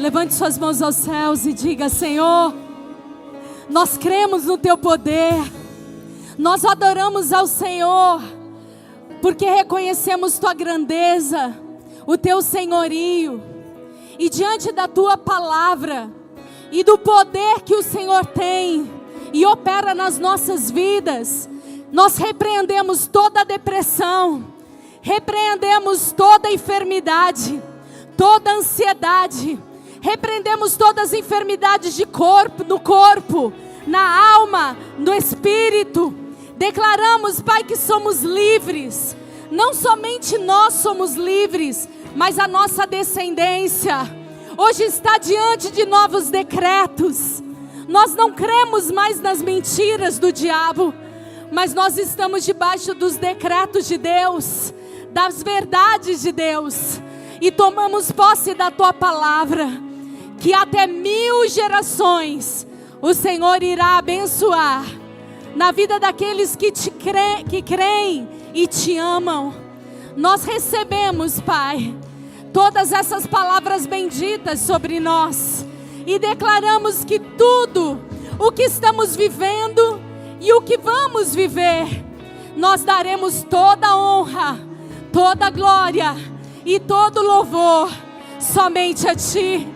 Levante suas mãos aos céus e diga: Senhor, nós cremos no Teu poder, nós adoramos ao Senhor, porque reconhecemos Tua grandeza, o Teu senhorio, e diante da Tua palavra, e do poder que o Senhor tem, e opera nas nossas vidas, nós repreendemos toda a depressão, repreendemos toda a enfermidade, toda a ansiedade, repreendemos todas as enfermidades de corpo, no corpo, na alma, no espírito. Declaramos, Pai, que somos livres. Não somente nós somos livres, mas a nossa descendência hoje está diante de novos decretos. Nós não cremos mais nas mentiras do diabo, mas nós estamos debaixo dos decretos de Deus, das verdades de Deus, e tomamos posse da Tua palavra, que até 1000 gerações o Senhor irá abençoar na vida daqueles que creem e Te amam. Nós recebemos, Pai, todas essas palavras benditas sobre nós, e declaramos que tudo o que estamos vivendo e o que vamos viver, nós daremos toda a honra, toda a glória e todo louvor somente a Ti.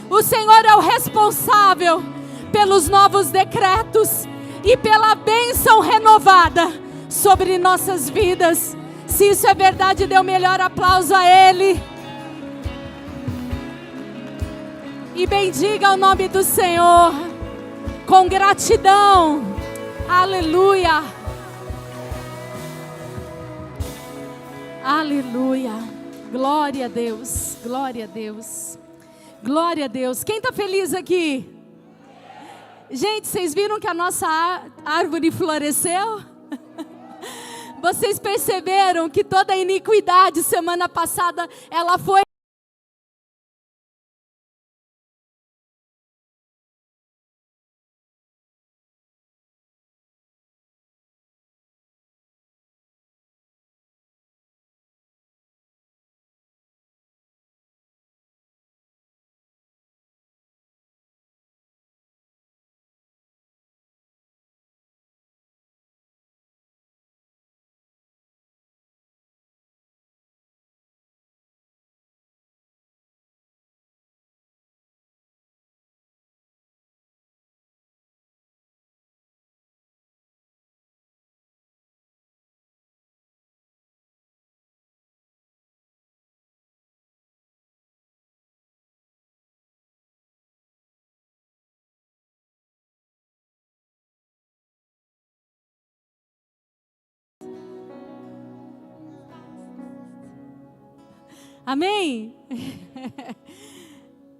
O Senhor é o responsável pelos novos decretos e pela bênção renovada sobre nossas vidas. Se isso é verdade, dê o melhor aplauso a Ele. E bendiga o nome do Senhor com gratidão. Aleluia. Aleluia. Glória a Deus. Glória a Deus. Glória a Deus. Quem está feliz aqui? Gente, vocês viram que a nossa árvore floresceu? Vocês perceberam que toda a iniquidade semana passada ela foi Amém?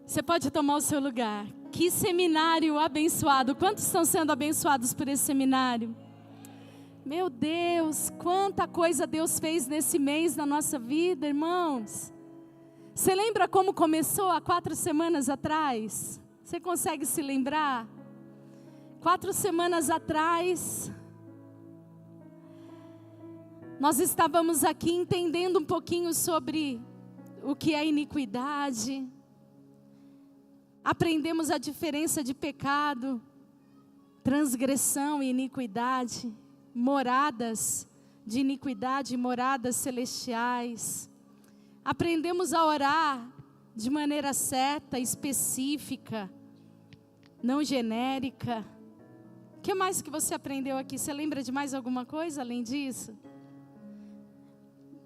Você pode tomar o seu lugar. Que seminário abençoado. Quantos estão sendo abençoados por esse seminário? Meu Deus, quanta coisa Deus fez nesse mês na nossa vida, irmãos. Você lembra como começou há 4 semanas atrás? Você consegue se lembrar? 4 semanas atrás, nós estávamos aqui entendendo um pouquinho sobre o que é iniquidade. Aprendemos a diferença de pecado, transgressão e iniquidade, moradas de iniquidade, moradas celestiais. Aprendemos a orar de maneira certa, específica, não genérica. O que mais que você aprendeu aqui? Você lembra de mais alguma coisa além disso?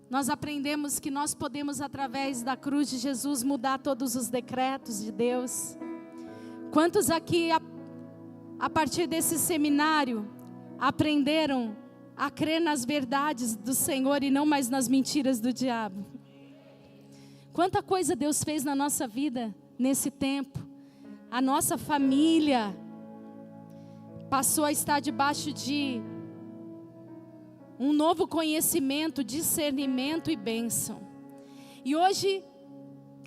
Nós aprendemos que nós podemos, através da cruz de Jesus, mudar todos os decretos de Deus. Quantos aqui, a partir desse seminário, aprenderam a crer nas verdades do Senhor e não mais nas mentiras do diabo? Quanta coisa Deus fez na nossa vida nesse tempo. A nossa família passou a estar debaixo de um novo conhecimento, discernimento e bênção. E hoje,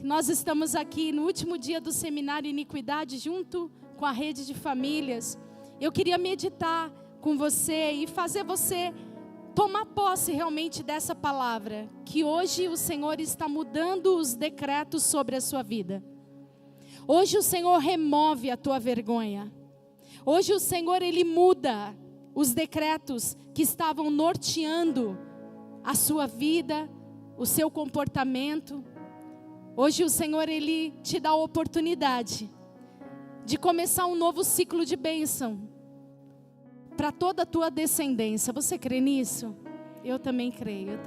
nós estamos aqui no último dia do seminário Iniquidade, junto com a rede de famílias. Eu queria meditar com você e fazer você tomar posse realmente dessa palavra, que hoje o Senhor está mudando os decretos sobre a sua vida. Hoje o Senhor remove a tua vergonha. Hoje o Senhor, Ele muda os decretos que estavam norteando a sua vida, o seu comportamento. Hoje o Senhor, Ele te dá a oportunidade de começar um novo ciclo de bênção para toda a tua descendência. Você crê nisso? Eu também creio,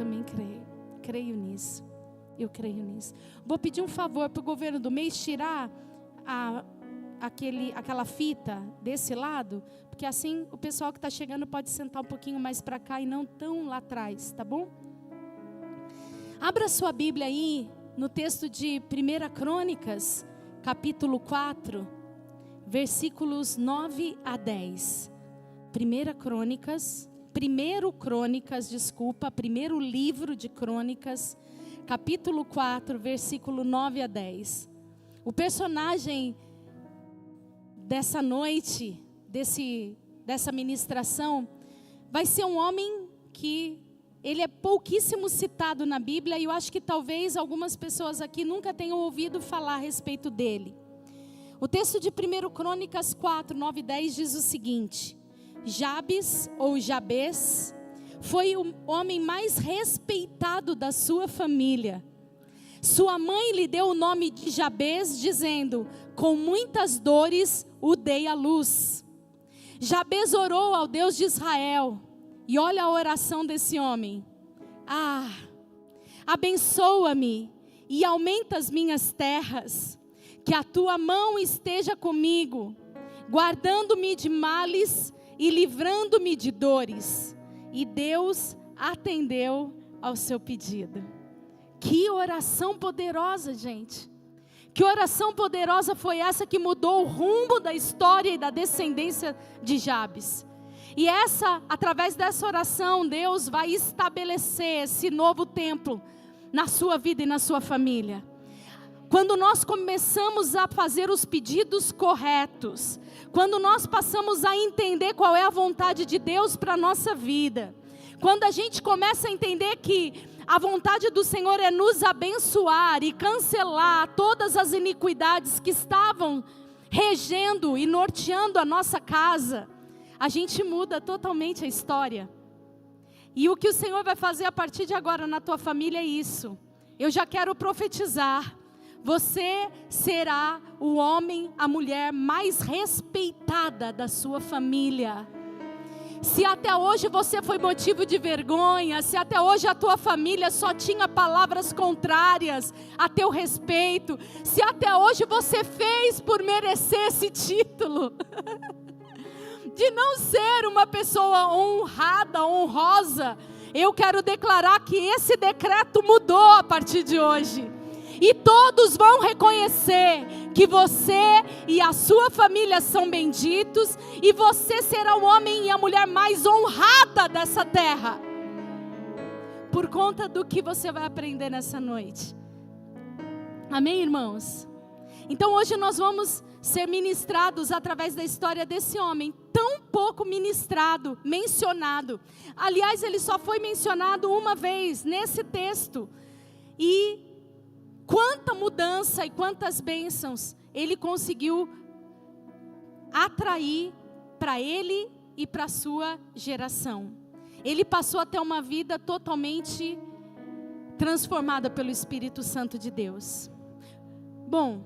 creio nisso, eu creio nisso. Vou pedir um favor para o governo do mês tirar aquela fita desse lado, porque assim o pessoal que está chegando pode sentar um pouquinho mais para cá e não tão lá atrás, tá bom? Abra sua Bíblia aí no texto de 1 Crônicas, capítulo 4, versículos 9 a 10. Primeiro livro de Crônicas, capítulo 4, versículo 9 a 10. O personagem dessa noite, dessa ministração, vai ser um homem que ele é pouquíssimo citado na Bíblia, e eu acho que talvez algumas pessoas aqui nunca tenham ouvido falar a respeito dele. O texto de 1 Crônicas 4, 9 e 10 diz o seguinte: Jabes, ou Jabes, foi o homem mais respeitado da sua família. Sua mãe lhe deu o nome de Jabes, dizendo: com muitas dores o dei à luz. Jabes orou ao Deus de Israel, e olha a oração desse homem: abençoa-me e aumenta as minhas terras, que a tua mão esteja comigo, guardando-me de males e livrando-me de dores. E Deus atendeu ao seu pedido. Que oração poderosa, gente. Que oração poderosa foi essa que mudou o rumo da história e da descendência de Jabes. E através dessa oração, Deus vai estabelecer esse novo templo na sua vida e na sua família. Quando nós começamos a fazer os pedidos corretos, quando nós passamos a entender qual é a vontade de Deus para a nossa vida, quando a gente começa a entender que a vontade do Senhor é nos abençoar e cancelar todas as iniquidades que estavam regendo e norteando a nossa casa, a gente muda totalmente a história. E o que o Senhor vai fazer a partir de agora na tua família é isso. Eu já quero profetizar. Você será o homem, a mulher mais respeitada da sua família. Se até hoje você foi motivo de vergonha, se até hoje a tua família só tinha palavras contrárias a teu respeito, se até hoje você fez por merecer esse título de não ser uma pessoa honrada, honrosa, eu quero declarar que esse decreto mudou a partir de hoje. E todos vão reconhecer que você e a sua família são benditos, e você será o homem e a mulher mais honrada dessa terra, por conta do que você vai aprender nessa noite. Amém, irmãos? Então hoje nós vamos ser ministrados através da história desse homem, tão pouco ministrado, mencionado. Aliás, ele só foi mencionado uma vez nesse texto. E quanta mudança e quantas bênçãos ele conseguiu atrair para ele e para a sua geração. Ele passou a ter uma vida totalmente transformada pelo Espírito Santo de Deus. Bom,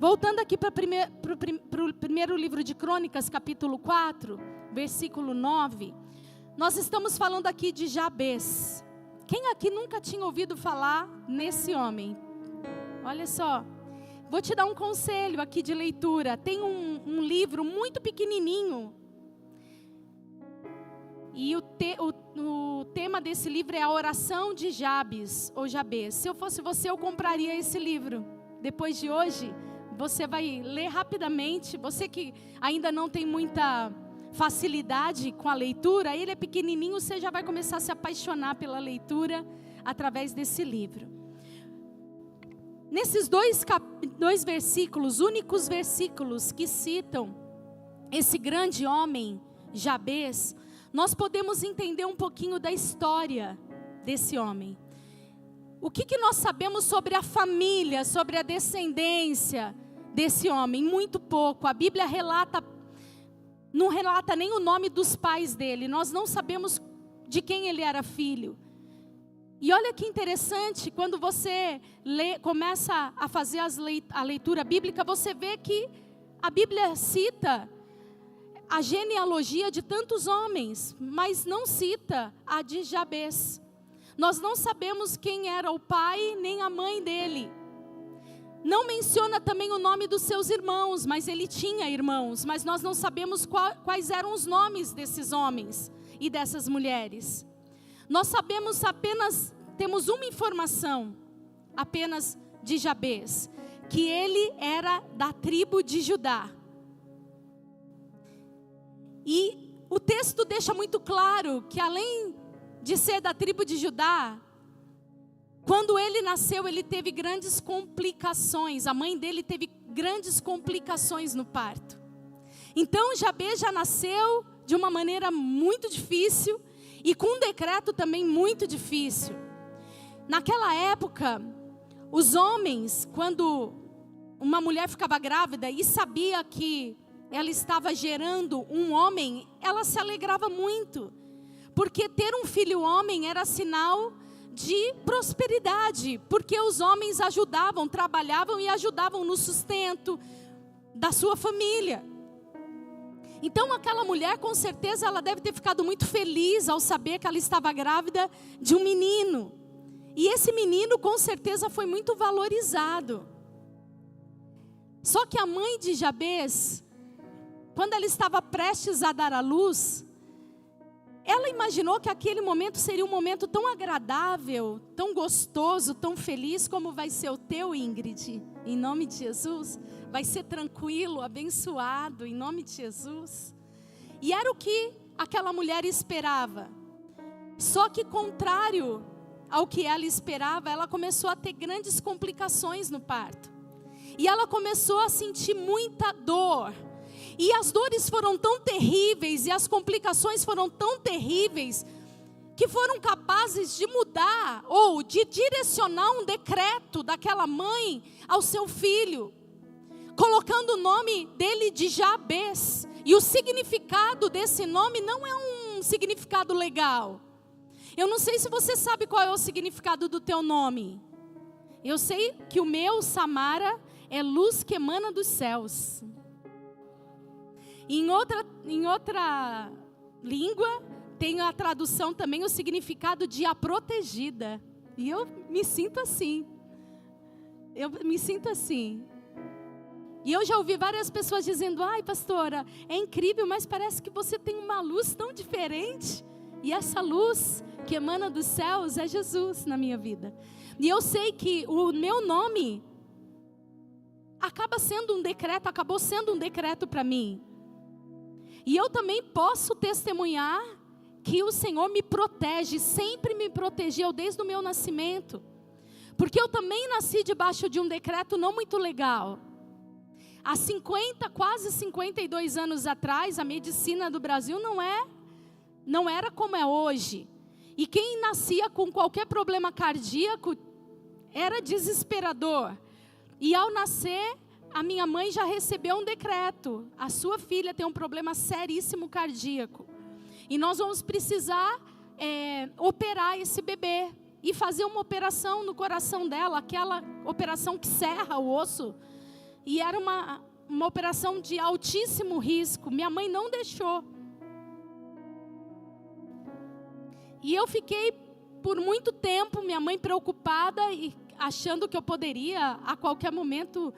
voltando aqui para o primeiro livro de Crônicas, capítulo 4, versículo 9. Nós estamos falando aqui de Jabes. Quem aqui nunca tinha ouvido falar nesse homem? Olha só, vou te dar um conselho aqui de leitura. Tem um livro muito pequenininho. E o tema desse livro é a oração de Jabes, ou Jabes. Se eu fosse você, eu compraria esse livro. Depois de hoje, você vai ler rapidamente. Você que ainda não tem muita facilidade com a leitura, ele é pequenininho, você já vai começar a se apaixonar pela leitura através desse livro. Nesses dois versículos, únicos versículos que citam esse grande homem, Jabes, nós podemos entender um pouquinho da história desse homem. O que nós sabemos sobre a família, sobre a descendência desse homem, muito pouco. A Bíblia não relata nem o nome dos pais dele. Nós não sabemos de quem ele era filho. E olha que interessante, quando você começa a fazer a leitura bíblica, você vê que a Bíblia cita a genealogia de tantos homens, mas não cita a de Jabes. Nós não sabemos quem era o pai nem a mãe dele. Não menciona também o nome dos seus irmãos, mas ele tinha irmãos, mas nós não sabemos quais eram os nomes desses homens e dessas mulheres. Nós sabemos temos uma informação, apenas de Jabes, que ele era da tribo de Judá. E o texto deixa muito claro que além de ser da tribo de Judá, quando ele nasceu, ele teve grandes complicações. A mãe dele teve grandes complicações no parto. Então Jabes já nasceu de uma maneira muito difícil e com um decreto também muito difícil. Naquela época, os homens, quando uma mulher ficava grávida e sabia que ela estava gerando um homem, ela se alegrava muito, porque ter um filho homem era sinal de prosperidade, porque os homens ajudavam, trabalhavam e ajudavam no sustento da sua família. Então aquela mulher, com certeza, ela deve ter ficado muito feliz ao saber que ela estava grávida de um menino. E esse menino, com certeza, foi muito valorizado. Só que a mãe de Jabes, quando ela estava prestes a dar à luz, ela imaginou que aquele momento seria um momento tão agradável, tão gostoso, tão feliz como vai ser o teu, Ingrid, em nome de Jesus. Vai ser tranquilo, abençoado, em nome de Jesus. E era o que aquela mulher esperava. Só que contrário ao que ela esperava, ela começou a ter grandes complicações no parto. E ela começou a sentir muita dor. E as dores foram tão terríveis e as complicações foram tão terríveis que foram capazes de mudar ou de direcionar um decreto daquela mãe ao seu filho, colocando o nome dele de Jabes. E o significado desse nome não é um significado legal. Eu não sei se você sabe qual é o significado do teu nome. Eu sei que o meu, Samara, é luz que emana dos céus. Em outra língua, tem a tradução também, o significado de a protegida. E eu me sinto assim. E eu já ouvi várias pessoas dizendo: ai, pastora, é incrível, mas parece que você tem uma luz tão diferente. E essa luz que emana dos céus é Jesus na minha vida. E eu sei que o meu nome acabou sendo um decreto para mim. E eu também posso testemunhar que o Senhor me protege, sempre me protegeu desde o meu nascimento. Porque eu também nasci debaixo de um decreto não muito legal. Há quase 52 anos atrás, a medicina do Brasil não era como é hoje. E quem nascia com qualquer problema cardíaco era desesperador. E ao nascer, a minha mãe já recebeu um decreto: a sua filha tem um problema seríssimo cardíaco. E nós vamos precisar operar esse bebê. E fazer uma operação no coração dela, aquela operação que serra o osso. E era uma operação de altíssimo risco. Minha mãe não deixou. E eu fiquei por muito tempo, minha mãe preocupada e achando que eu poderia a qualquer momento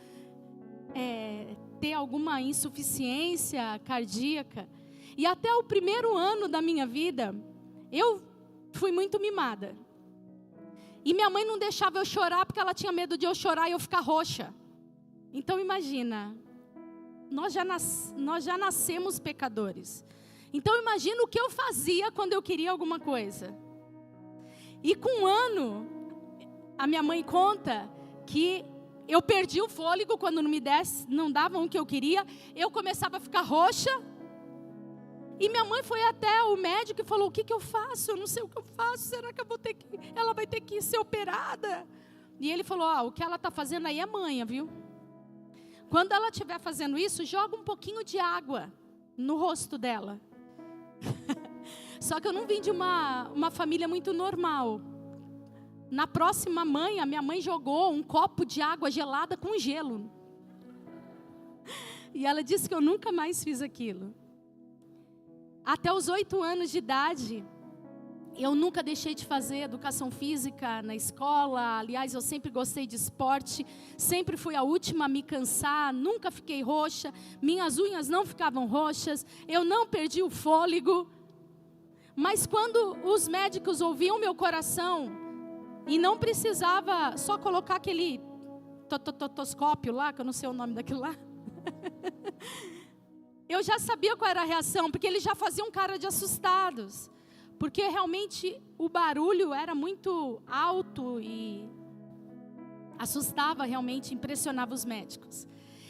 ter alguma insuficiência cardíaca. E até o primeiro ano da minha vida, eu fui muito mimada. E minha mãe não deixava eu chorar porque ela tinha medo de eu chorar e eu ficar roxa. Então imagina, nós já nascemos pecadores. Então imagina o que eu fazia quando eu queria alguma coisa. E com um ano, a minha mãe conta que eu perdi o fôlego quando não davam o que eu queria. Eu começava a ficar roxa. E minha mãe foi até o médico e falou: o que eu faço? Eu não sei o que eu faço. Será que ela vai ter que ser operada? E ele falou: o que ela está fazendo aí é manha, viu? quando ela estiver fazendo isso, joga um pouquinho de água no rosto dela. Só que eu não vim de uma família muito normal. Na próxima a minha mãe jogou um copo de água gelada com gelo. E ela disse que eu nunca mais fiz aquilo. Até os 8 anos de idade, eu nunca deixei de fazer educação física na escola. Aliás, eu sempre gostei de esporte. Sempre fui a última a me cansar. Nunca fiquei roxa. Minhas unhas não ficavam roxas. Eu não perdi o fôlego. Mas quando os médicos ouviam meu coração, e não precisava só colocar aquele totoscópio lá, que eu não sei o nome daquilo lá. Eu já sabia qual era a reação, porque eles já faziam cara de assustados. Porque realmente o barulho era muito alto e assustava realmente, impressionava os médicos.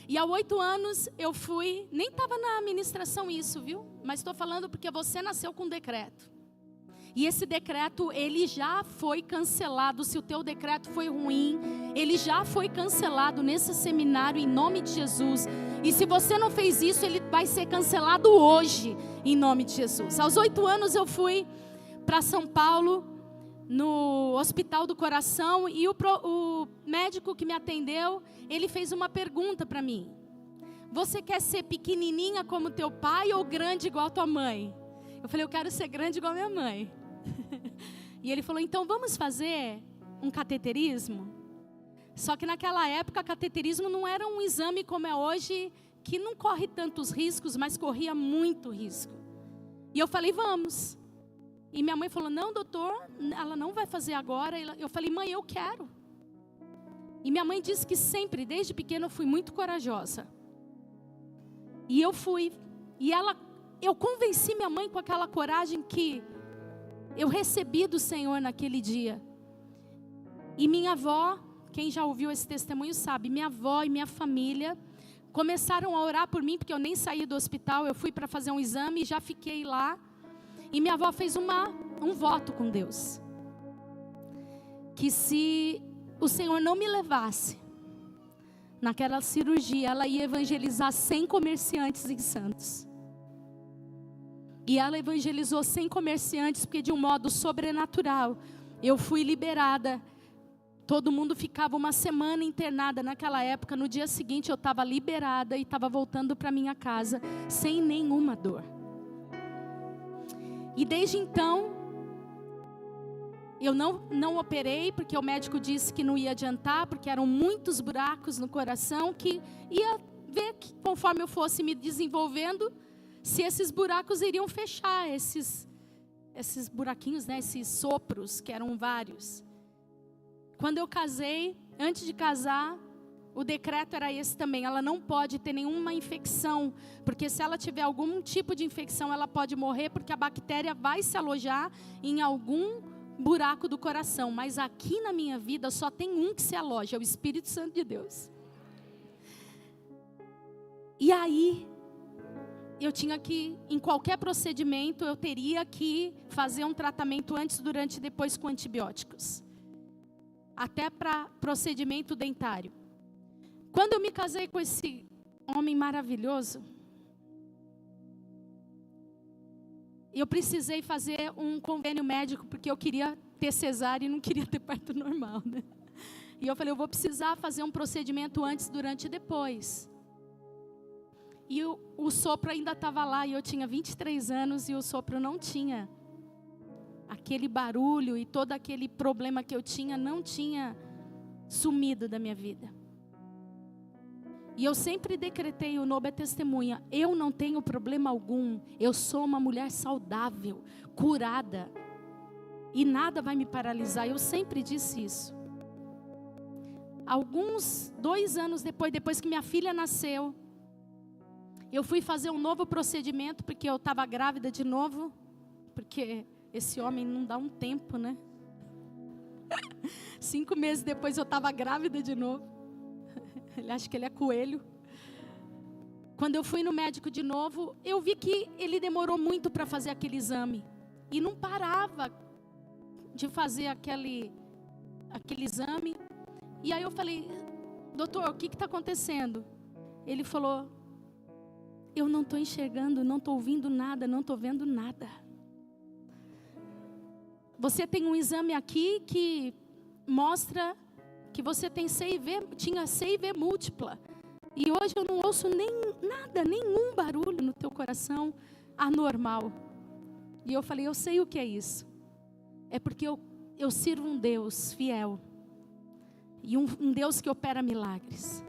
E aos 8 anos eu fui, nem estava na administração isso, viu? Mas estou falando porque você nasceu com um decreto. E esse decreto, ele já foi cancelado. Se o teu decreto foi ruim, ele já foi cancelado nesse seminário em nome de Jesus. E se você não fez isso, ele vai ser cancelado hoje em nome de Jesus. Aos 8 anos eu fui para São Paulo, no Hospital do Coração, e o médico que me atendeu, ele fez uma pergunta para mim: você quer ser pequenininha como teu pai ou grande igual tua mãe? Eu falei, eu quero ser grande igual minha mãe. E ele falou, então vamos fazer um cateterismo? Só que naquela época, cateterismo não era um exame como é hoje, que não corre tantos riscos, mas corria muito risco. E eu falei, vamos. E minha mãe falou, não, doutor, ela não vai fazer agora. Eu falei, mãe, eu quero. E minha mãe disse que sempre, desde pequena, eu fui muito corajosa. E eu fui. E eu convenci minha mãe com aquela coragem que eu recebi do Senhor naquele dia. E minha avó, quem já ouviu esse testemunho sabe, minha avó e minha família começaram a orar por mim, porque eu nem saí do hospital, eu fui para fazer um exame e já fiquei lá. E minha avó fez um voto com Deus, que se o Senhor não me levasse naquela cirurgia, ela ia evangelizar 100 comerciantes em Santos. E ela evangelizou 100 comerciantes, porque de um modo sobrenatural, eu fui liberada. Todo mundo ficava uma semana internada naquela época. No dia seguinte eu estava liberada e estava voltando para minha casa, sem nenhuma dor. E desde então, eu não operei, porque o médico disse que não ia adiantar, porque eram muitos buracos no coração, que ia ver que conforme eu fosse me desenvolvendo, se esses buracos iriam fechar, esses buraquinhos, né, esses sopros, que eram vários. Quando eu casei, antes de casar, o decreto era esse também, ela não pode ter nenhuma infecção, porque se ela tiver algum tipo de infecção, ela pode morrer, porque a bactéria vai se alojar em algum buraco do coração. Mas aqui na minha vida só tem um que se aloja, é o Espírito Santo de Deus. E aí, eu tinha que, em qualquer procedimento, eu teria que fazer um tratamento antes, durante e depois com antibióticos. Até para procedimento dentário. Quando eu me casei com esse homem maravilhoso, eu precisei fazer um convênio médico, porque eu queria ter cesárea e não queria ter parto normal, né? E eu falei, eu vou precisar fazer um procedimento antes, durante e depois. E o sopro ainda estava lá, e eu tinha 23 anos, e o sopro não tinha. Aquele barulho e todo aquele problema que eu tinha, não tinha sumido da minha vida. E eu sempre decretei, o Nobo é testemunha, eu não tenho problema algum, eu sou uma mulher saudável, curada, e nada vai me paralisar, eu sempre disse isso. Alguns 2 anos depois que minha filha nasceu, eu fui fazer um novo procedimento, porque eu estava grávida de novo, porque esse homem não dá um tempo, né? 5 meses depois eu estava grávida de novo. Ele acha que ele é coelho. Quando eu fui no médico de novo, eu vi que ele demorou muito para fazer aquele exame. E não parava de fazer aquele exame. E aí eu falei, doutor, o que está acontecendo? Ele falou: eu não estou enxergando, não estou ouvindo nada, não estou vendo nada. Você tem um exame aqui que mostra que você tem tinha CIV múltipla. E hoje eu não ouço nenhum barulho no teu coração anormal. E eu falei: eu sei o que é isso. É porque eu sirvo um Deus fiel. E um Deus que opera milagres.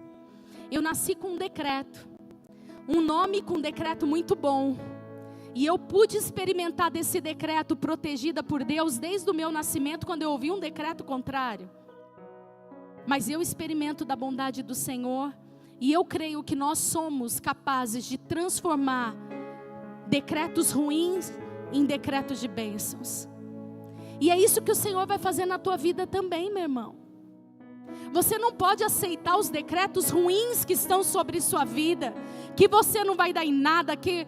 Eu nasci com um decreto. Um nome com um decreto muito bom. E eu pude experimentar desse decreto protegida por Deus desde o meu nascimento, quando eu ouvi um decreto contrário. Mas eu experimento da bondade do Senhor. E eu creio que nós somos capazes de transformar decretos ruins em decretos de bênçãos. E é isso que o Senhor vai fazer na tua vida também, meu irmão. Você não pode aceitar os decretos ruins que estão sobre sua vida, que você não vai dar em nada, que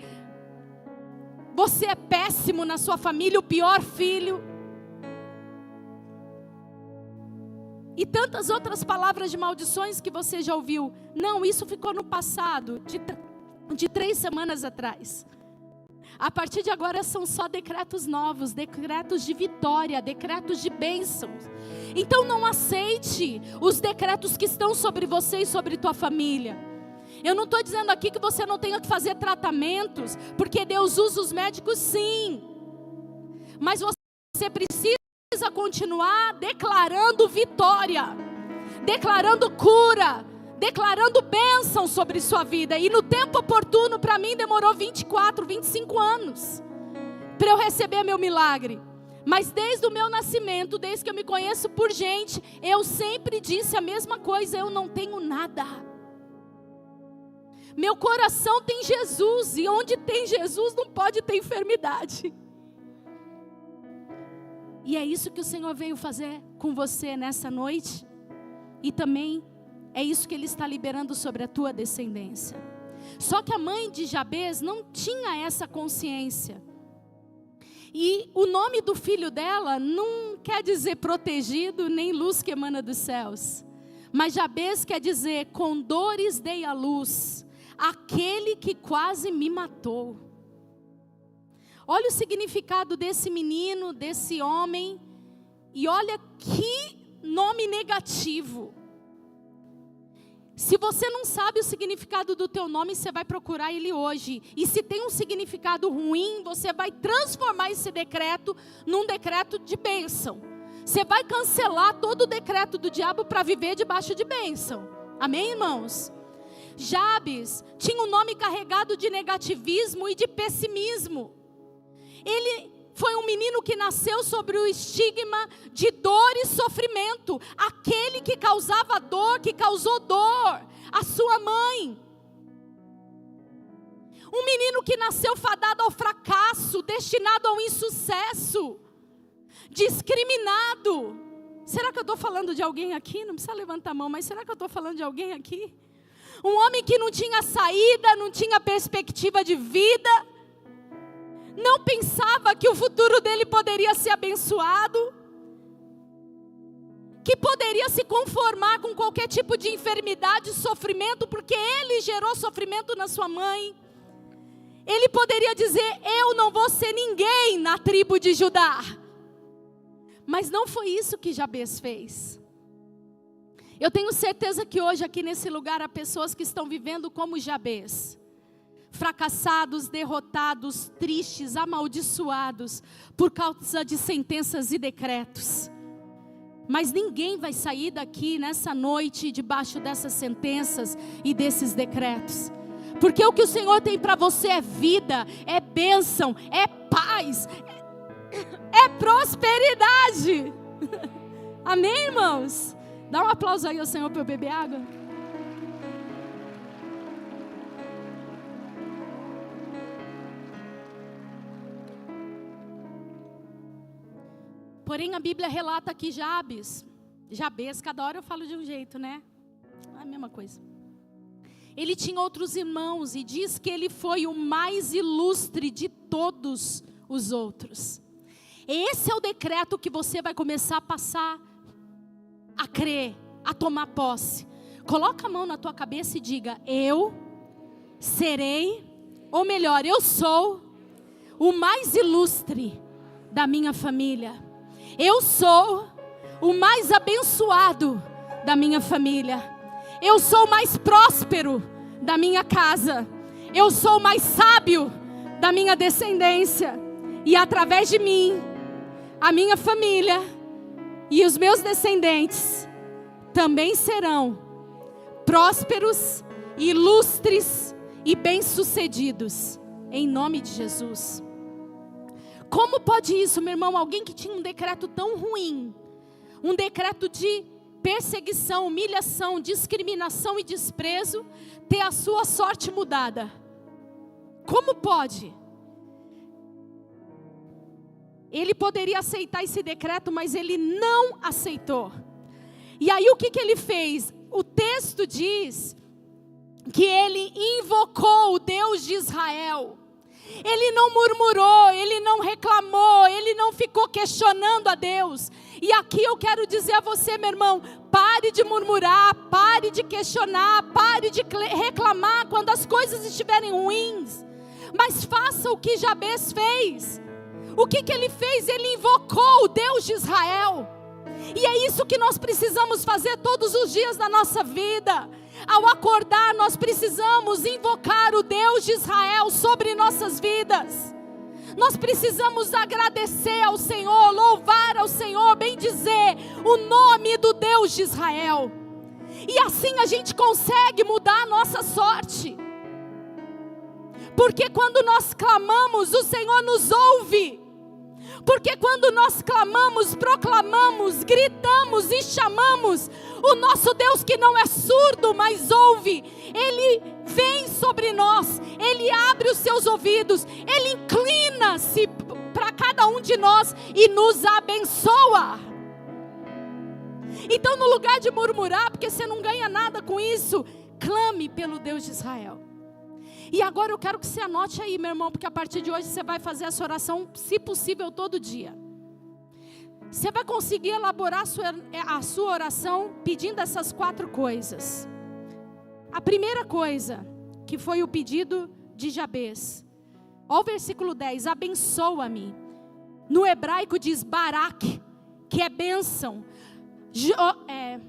você é péssimo na sua família, o pior filho. E tantas outras palavras de maldições que você já ouviu. Não, isso ficou no passado, de 3 semanas atrás. A partir de agora são só decretos novos, decretos de vitória, decretos de bênçãos. Então não aceite os decretos que estão sobre você e sobre tua família. Eu não estou dizendo aqui que você não tenha que fazer tratamentos, porque Deus usa os médicos sim. Mas você precisa continuar declarando vitória, declarando cura, declarando bênção sobre sua vida. E no tempo oportuno, para mim demorou 24, 25 anos para eu receber meu milagre. Mas desde o meu nascimento, desde que eu me conheço por gente, eu sempre disse a mesma coisa: eu não tenho nada. Meu coração tem Jesus, e onde tem Jesus não pode ter enfermidade. E é isso que o Senhor veio fazer com você nessa noite. E também é isso que Ele está liberando sobre a tua descendência. Só que a mãe de Jabez não tinha essa consciência. E o nome do filho dela não quer dizer protegido, nem luz que emana dos céus. Mas Jabez quer dizer: com dores dei à luz aquele que quase me matou. Olha o significado desse menino, desse homem. E olha que nome negativo. Se você não sabe o significado do teu nome, você vai procurar ele hoje. E se tem um significado ruim, você vai transformar esse decreto num decreto de bênção. Você vai cancelar todo o decreto do diabo para viver debaixo de bênção. Amém, irmãos? Jabes tinha um nome carregado de negativismo e de pessimismo. Ele foi um menino que nasceu sobre o estigma de dor e sofrimento. Aquele que causava dor, que causou dor, a sua mãe. Um menino que nasceu fadado ao fracasso, destinado ao insucesso, discriminado. Será que eu estou falando de alguém aqui? Não precisa levantar a mão, mas será que eu estou falando de alguém aqui? Um homem que não tinha saída, não tinha perspectiva de vida. Não pensava que o futuro dele poderia ser abençoado, que poderia se conformar com qualquer tipo de enfermidade, sofrimento, porque ele gerou sofrimento na sua mãe. Ele poderia dizer: eu não vou ser ninguém na tribo de Judá. Mas não foi isso que Jabez fez. Eu tenho certeza que hoje aqui nesse lugar há pessoas que estão vivendo como Jabez. Fracassados, derrotados, tristes, amaldiçoados por causa de sentenças e decretos. Mas ninguém vai sair daqui nessa noite debaixo dessas sentenças e desses decretos. Porque o que o Senhor tem para você é vida, é bênção, é paz, é prosperidade. Amém, irmãos? Dá um aplauso aí ao Senhor para eu beber água. Porém a Bíblia relata que Jabez, cada hora eu falo de um jeito, né? É a mesma coisa. Ele tinha outros irmãos e diz que ele foi o mais ilustre de todos os outros. Esse é o decreto que você vai começar a passar a crer, a tomar posse. Coloca a mão na tua cabeça e diga: eu serei, ou melhor, eu sou o mais ilustre da minha família. Eu sou o mais abençoado da minha família. Eu sou o mais próspero da minha casa. Eu sou o mais sábio da minha descendência. E através de mim, a minha família e os meus descendentes também serão prósperos, ilustres e bem-sucedidos, em nome de Jesus. Como pode isso, meu irmão? Alguém que tinha um decreto tão ruim, um decreto de perseguição, humilhação, discriminação e desprezo, ter a sua sorte mudada? Como pode? Ele poderia aceitar esse decreto, mas ele não aceitou. E aí o que ele fez? O texto diz que ele invocou o Deus de Israel. Ele não murmurou, ele não reclamou, ele não ficou questionando a Deus. E aqui eu quero dizer a você, meu irmão, pare de murmurar, pare de questionar, pare de reclamar quando as coisas estiverem ruins. Mas faça o que Jabez fez. O que ele fez? Ele invocou o Deus de Israel. E é isso que nós precisamos fazer todos os dias da nossa vida. Ao acordar, nós precisamos invocar o Deus de Israel sobre nossas vidas. Nós precisamos agradecer ao Senhor, louvar ao Senhor, bendizer o nome do Deus de Israel. E assim a gente consegue mudar a nossa sorte. Porque quando nós clamamos, o Senhor nos ouve. Porque quando nós clamamos, proclamamos, gritamos e chamamos, o nosso Deus que não é surdo, mas ouve, Ele vem sobre nós, Ele abre os seus ouvidos, Ele inclina-se para cada um de nós e nos abençoa. Então, no lugar de murmurar, porque você não ganha nada com isso, clame pelo Deus de Israel. E agora eu quero que você anote aí, meu irmão, porque a partir de hoje você vai fazer essa oração, se possível, todo dia. Você vai conseguir elaborar a sua oração pedindo essas 4 coisas. A primeira coisa, que foi o pedido de Jabez. Olha o versículo 10, abençoa-me. No hebraico diz barak, que é bênção.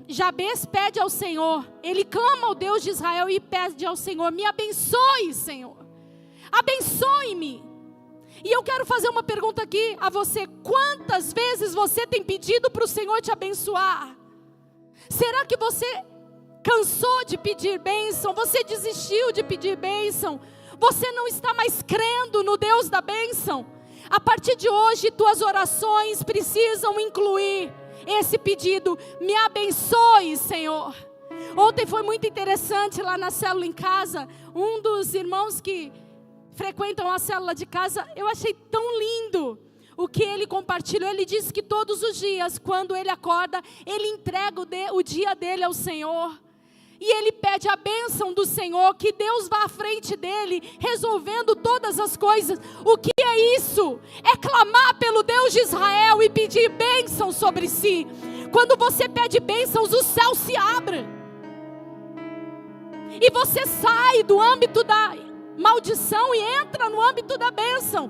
Jabez pede ao Senhor, ele clama ao Deus de Israel e pede ao Senhor: me abençoe, Senhor, abençoe-me. E eu quero fazer uma pergunta aqui a você: quantas vezes você tem pedido para o Senhor te abençoar? Será que você cansou de pedir bênção? Você desistiu de pedir bênção? Você não está mais crendo no Deus da bênção? A partir de hoje, tuas orações precisam incluir esse pedido: me abençoe, Senhor. Ontem foi muito interessante lá na célula em casa. Um dos irmãos que frequentam a célula de casa, eu achei tão lindo o que ele compartilhou. Ele disse que todos os dias, quando ele acorda, ele entrega o dia dele ao Senhor. E ele pede a bênção do Senhor, que Deus vá à frente dele, resolvendo todas as coisas. O que é isso? É clamar pelo Deus de Israel e pedir bênção sobre si. Quando você pede bênçãos, o céu se abre. E você sai do âmbito da maldição e entra no âmbito da bênção.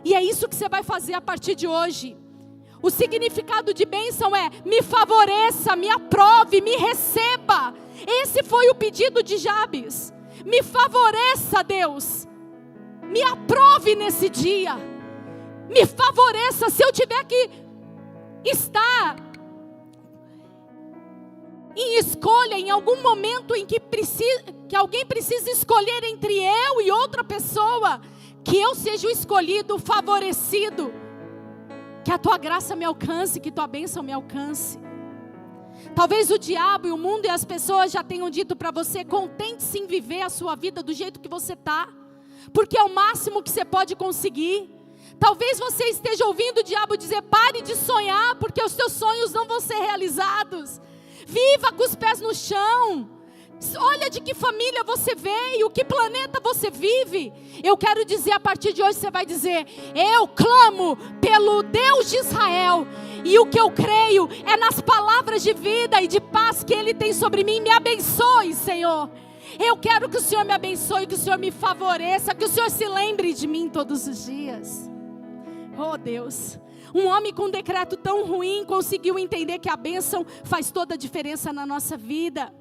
E é isso que você vai fazer a partir de hoje. O significado de bênção é: me favoreça, me aprove, me receba. Esse foi o pedido de Jabes. Me favoreça, Deus. Me aprove nesse dia. Me favoreça. Se eu tiver que estar em escolha, em algum momento em que alguém precisa escolher entre eu e outra pessoa, que eu seja o escolhido, favorecido. Que a tua graça me alcance, que tua bênção me alcance. Talvez o diabo e o mundo e as pessoas já tenham dito para você: contente-se em viver a sua vida do jeito que você está, porque é o máximo que você pode conseguir. Talvez você esteja ouvindo o diabo dizer: pare de sonhar, porque os teus sonhos não vão ser realizados. Viva com os pés no chão. Olha de que família você veio, que planeta você vive. Eu quero dizer, a partir de hoje você vai dizer: eu clamo pelo Deus de Israel E o que eu creio é nas palavras de vida e de paz que Ele tem sobre mim. Me abençoe, Senhor. Eu quero que o Senhor me abençoe, que o Senhor me favoreça, que o Senhor se lembre de mim todos os dias. Oh Deus, um homem com um decreto tão ruim conseguiu entender que a bênção faz toda a diferença na nossa vida.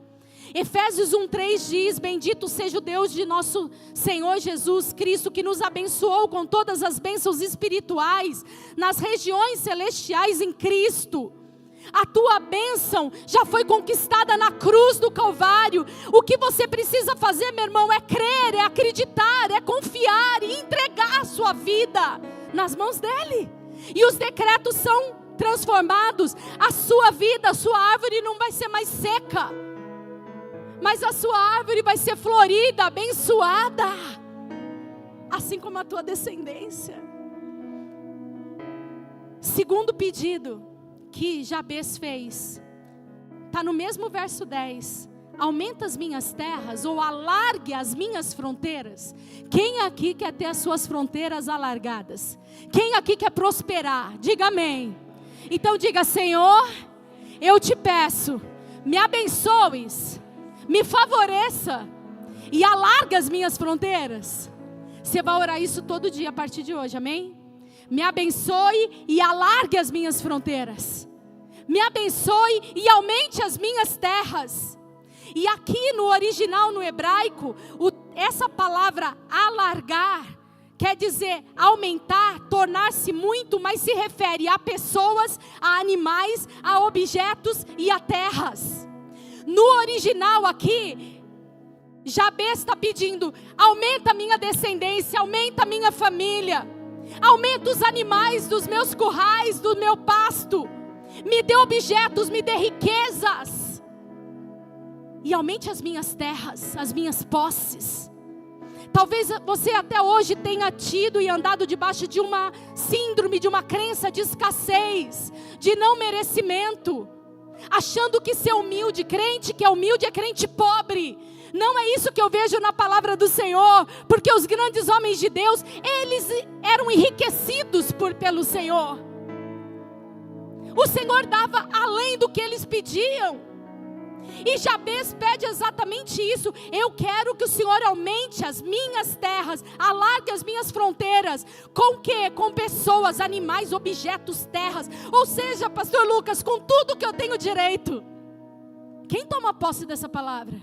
Efésios 1:3 diz: bendito seja o Deus de nosso Senhor Jesus Cristo, que nos abençoou com todas as bênçãos espirituais nas regiões celestiais em Cristo. A tua bênção já foi conquistada na cruz do Calvário. O que você precisa fazer, meu irmão, é crer, é acreditar, é confiar e entregar a sua vida nas mãos dEle. E os decretos são transformados. A sua vida, a sua árvore não vai ser mais seca, mas a sua árvore vai ser florida, abençoada, assim como a tua descendência. Segundo pedido que Jabes fez, está no mesmo verso 10. Aumenta as minhas terras, ou alargue as minhas fronteiras. Quem aqui quer ter as suas fronteiras alargadas? Quem aqui quer prosperar? Diga amém. Então diga: Senhor, eu te peço, me abençoes, me favoreça e alarga as minhas fronteiras. Você vai orar isso todo dia a partir de hoje, amém? Me abençoe e alargue as minhas fronteiras. Me abençoe e aumente as minhas terras. E aqui no original, no hebraico, essa palavra alargar quer dizer aumentar, tornar-se muito, mas se refere a pessoas, a animais, a objetos e a terras. No original aqui, Jabes está pedindo: aumenta a minha descendência, aumenta a minha família, aumenta os animais dos meus currais, do meu pasto, me dê objetos, me dê riquezas, e aumente as minhas terras, as minhas posses. Talvez você até hoje tenha tido e andado debaixo de uma síndrome, de uma crença de escassez, de não merecimento, achando que ser humilde, crente que é humilde é crente pobre. Não é isso que eu vejo na palavra do Senhor, porque os grandes homens de Deus, eles eram enriquecidos pelo Senhor. O Senhor dava além do que eles pediam. E Jabes pede exatamente isso: eu quero que o Senhor aumente as minhas terras, alargue as minhas fronteiras. Com o quê? Com pessoas, animais, objetos, terras. Ou seja, pastor Lucas, com tudo que eu tenho direito. Quem toma posse dessa palavra?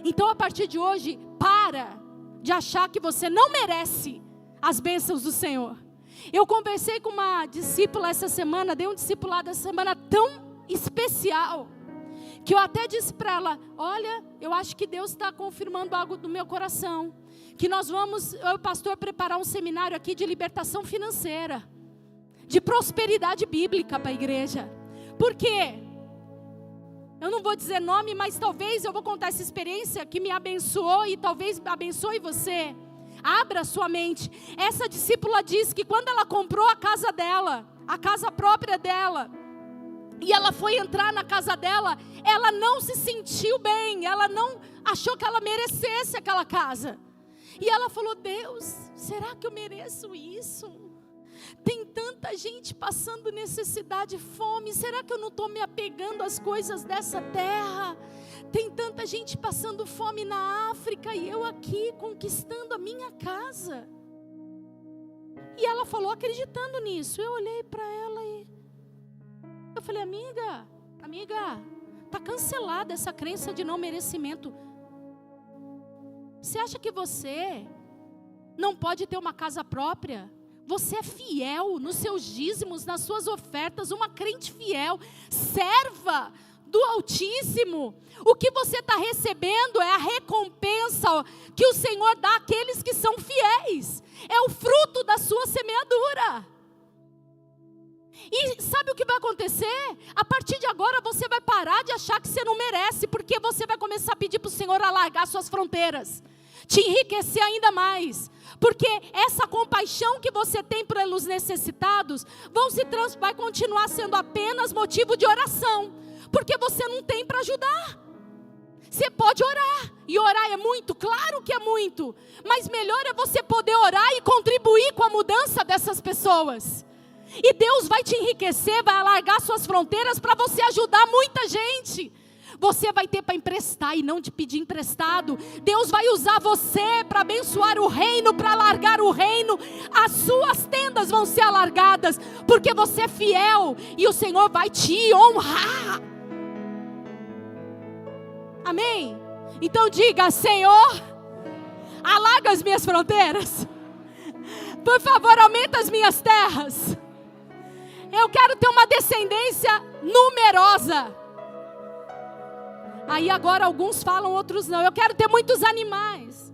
Então a partir de hoje, para de achar que você não merece as bênçãos do Senhor. Eu conversei com uma discípula essa semana, dei um discipulado essa semana tão especial, que eu até disse para ela: olha, eu acho que Deus está confirmando algo do meu coração, que nós vamos, eu e o pastor, preparar um seminário aqui de libertação financeira, de prosperidade bíblica para a igreja. Por quê? Eu não vou dizer nome, mas talvez eu vou contar essa experiência que me abençoou e talvez abençoe você. Abra sua mente. Essa discípula diz que quando ela comprou a casa dela, a casa própria dela, e ela foi entrar na casa dela, ela não se sentiu bem, ela não achou que ela merecesse aquela casa. E ela falou: Deus, será que eu mereço isso? Tem tanta gente passando necessidade, fome, será que eu não estou me apegando às coisas dessa terra? Tem tanta gente passando fome na África e eu aqui conquistando a minha casa. E ela falou acreditando nisso. Eu olhei para ela e eu falei: amiga, está cancelada essa crença de não merecimento. Você acha que você não pode ter uma casa própria? Você é fiel nos seus dízimos, nas suas ofertas, uma crente fiel, serva do Altíssimo. O que você está recebendo é a recompensa que o Senhor dá àqueles que são fiéis. É o fruto da sua semeadura. E sabe o que vai acontecer? A partir de agora você vai parar de achar que você não merece, porque você vai começar a pedir para o Senhor alargar suas fronteiras, te enriquecer ainda mais. Porque essa compaixão que você tem pelos necessitados vai continuar sendo apenas motivo de oração, porque você não tem para ajudar. Você pode orar, e orar é muito, claro que é muito, mas melhor é você poder orar e contribuir com a mudança dessas pessoas. E Deus vai te enriquecer, vai alargar suas fronteiras para você ajudar muita gente. Você vai ter para emprestar e não te pedir emprestado. Deus vai usar você para abençoar o reino, para alargar o reino. As suas tendas vão ser alargadas, porque você é fiel e o Senhor vai te honrar. Amém? Então diga: Senhor, alarga as minhas fronteiras. Por favor, aumenta as minhas terras. Eu quero ter uma descendência numerosa. Aí agora alguns falam, outros não. Eu quero ter muitos animais.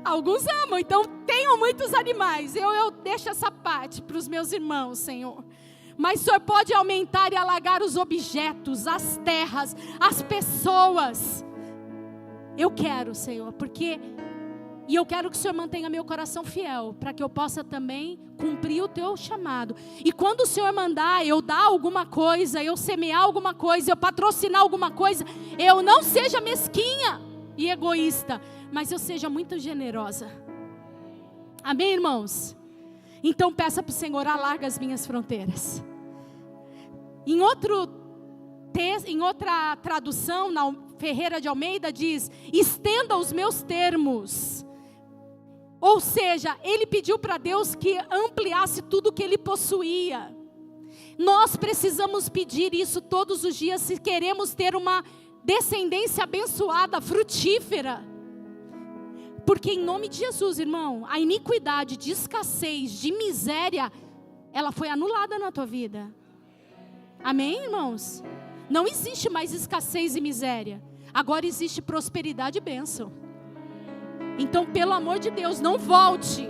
Alguns amam, então tenham muitos animais. Eu deixo essa parte para os meus irmãos, Senhor. Mas o Senhor pode aumentar e alargar os objetos, as terras, as pessoas. Eu quero, Senhor, e eu quero que o Senhor mantenha meu coração fiel, para que eu possa também cumprir o teu chamado. E quando o Senhor mandar eu dar alguma coisa, eu semear alguma coisa, eu patrocinar alguma coisa, eu não seja mesquinha e egoísta, mas eu seja muito generosa. Amém, irmãos? Então peça para o Senhor: alarga as minhas fronteiras. Em outra tradução, na Ferreira de Almeida, diz: estenda os meus termos. Ou seja, ele pediu para Deus que ampliasse tudo que ele possuía. Nós precisamos pedir isso todos os dias se queremos ter uma descendência abençoada, frutífera. Porque em nome de Jesus, irmão, a iniquidade de escassez, de miséria, ela foi anulada na tua vida. Amém, irmãos? Não existe mais escassez e miséria. Agora existe prosperidade e bênção. Então, pelo amor de Deus, não volte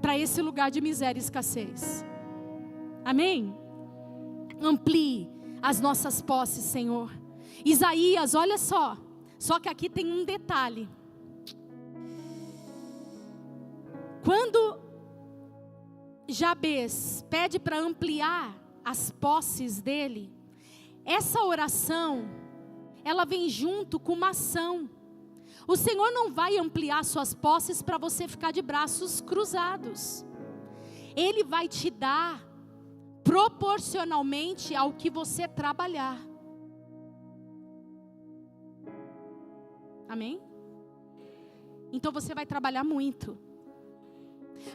para esse lugar de miséria e escassez. Amém? Amplie as nossas posses, Senhor. Isaías, olha só. Só que aqui tem um detalhe. Quando Jabes pede para ampliar as posses dele, essa oração, ela vem junto com uma ação. O Senhor não vai ampliar suas posses para você ficar de braços cruzados. Ele vai te dar proporcionalmente ao que você trabalhar. Amém? Então você vai trabalhar muito.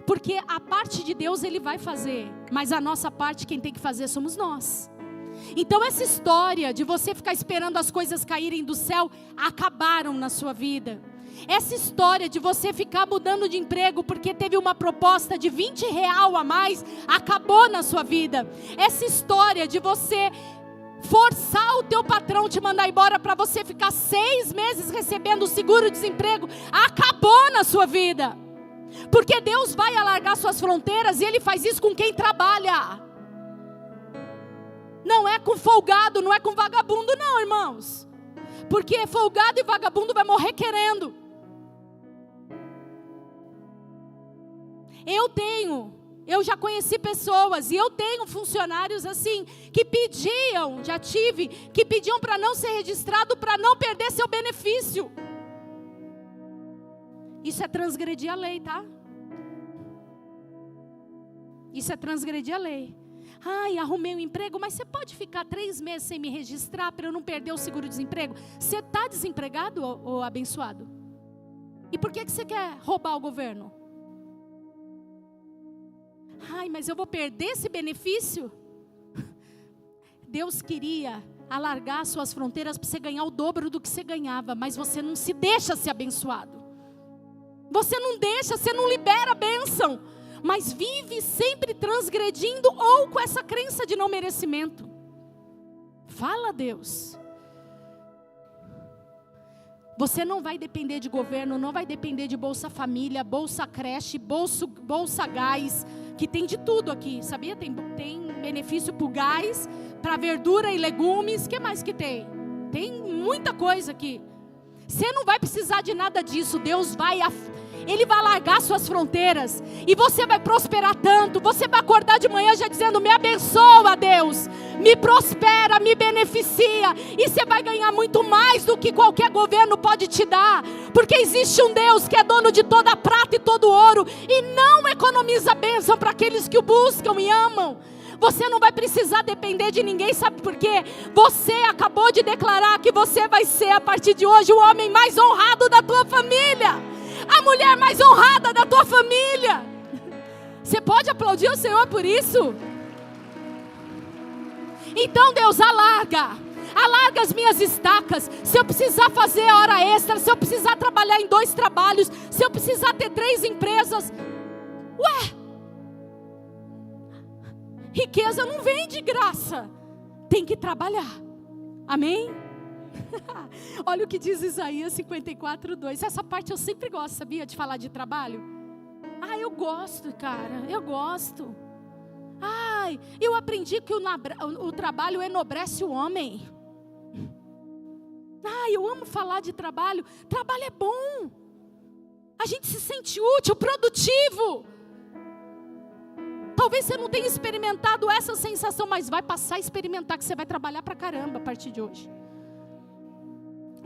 Porque a parte de Deus Ele vai fazer, mas a nossa parte quem tem que fazer somos nós. Então essa história de você ficar esperando as coisas caírem do céu, acabaram na sua vida. Essa história de você ficar mudando de emprego porque teve uma proposta de R$20 a mais, acabou na sua vida. Essa história de você forçar o teu patrão te mandar embora para você ficar 6 meses recebendo o seguro-desemprego, acabou na sua vida. Porque Deus vai alargar suas fronteiras e Ele faz isso com quem trabalha. Não é com folgado, não é com vagabundo não, irmãos. Porque folgado e vagabundo vai morrer querendo. Eu já conheci pessoas e eu tenho funcionários assim, que pediam, que pediam para não ser registrado, para não perder seu benefício. Isso é transgredir a lei, tá? Isso é transgredir a lei. Ai, arrumei um emprego, mas você pode ficar 3 meses sem me registrar para eu não perder o seguro-desemprego? Você está desempregado, ô abençoado? E por que você quer roubar o governo? Ai, mas eu vou perder esse benefício? Deus queria alargar suas fronteiras para você ganhar o dobro do que você ganhava, mas você não se deixa ser abençoado. Você não deixa, você não libera a bênção, mas vive sempre transgredindo ou com essa crença de não merecimento. Fala, Deus. Você não vai depender de governo, não vai depender de Bolsa Família, Bolsa Creche, Bolsa Gás, que tem de tudo aqui, sabia? Tem benefício para o gás, para verdura e legumes, o que mais que tem? Tem muita coisa aqui. Você não vai precisar de nada disso, Deus vai Ele vai largar suas fronteiras. E você vai prosperar tanto. Você vai acordar de manhã já dizendo: me abençoa, Deus. Me prospera, me beneficia. E você vai ganhar muito mais do que qualquer governo pode te dar. Porque existe um Deus que é dono de toda a prata e todo o ouro. E não economiza bênção para aqueles que o buscam e amam. Você não vai precisar depender de ninguém, sabe por quê? Você acabou de declarar que você vai ser, a partir de hoje, o homem mais honrado da tua família. A mulher mais honrada da tua família. Você pode aplaudir o Senhor por isso? Então, Deus, alarga as minhas estacas. Se eu precisar fazer hora extra, se eu precisar trabalhar em 2 trabalhos, se eu precisar ter 3 empresas, riqueza não vem de graça, tem que trabalhar. Amém? Olha o que diz Isaías 54:2. Essa parte eu sempre gosto, sabia, de falar de trabalho. Eu gosto, cara, eu gosto. Eu aprendi que o trabalho enobrece o homem. Eu amo falar de trabalho. Trabalho é bom. A gente se sente útil, produtivo. Talvez você não tenha experimentado essa sensação, mas vai passar a experimentar, que você vai trabalhar pra caramba a partir de hoje.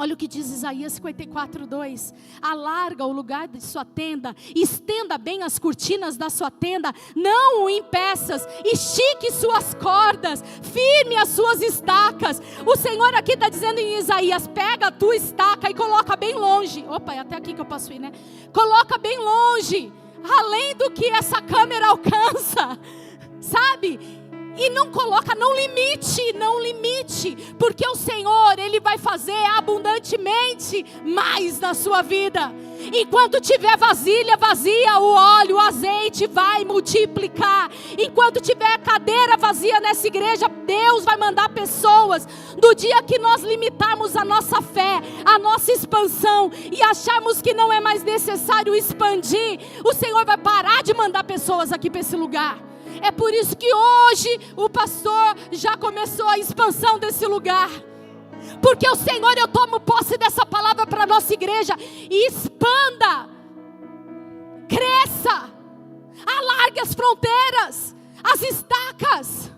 Olha o que diz Isaías 54:2. Alarga o lugar de sua tenda, estenda bem as cortinas da sua tenda, não o impeças, estique suas cordas, firme as suas estacas. O Senhor aqui está dizendo em Isaías: pega a tua estaca e coloca bem longe. Opa, é até aqui que eu posso ir, né? Coloca bem longe, além do que essa câmera alcança, sabe? E não coloca, não limite, porque o Senhor, Ele vai fazer abundantemente mais na sua vida. Enquanto tiver vasilha vazia, o óleo, o azeite vai multiplicar. Enquanto tiver cadeira vazia nessa igreja, Deus vai mandar pessoas. Do dia que nós limitarmos a nossa fé, a nossa expansão, e acharmos que não é mais necessário expandir, o Senhor vai parar de mandar pessoas aqui para esse lugar. É por isso que hoje o pastor já começou a expansão desse lugar. Porque o Senhor, eu tomo posse dessa palavra para a nossa igreja. E expanda, cresça, alargue as fronteiras, as estacas.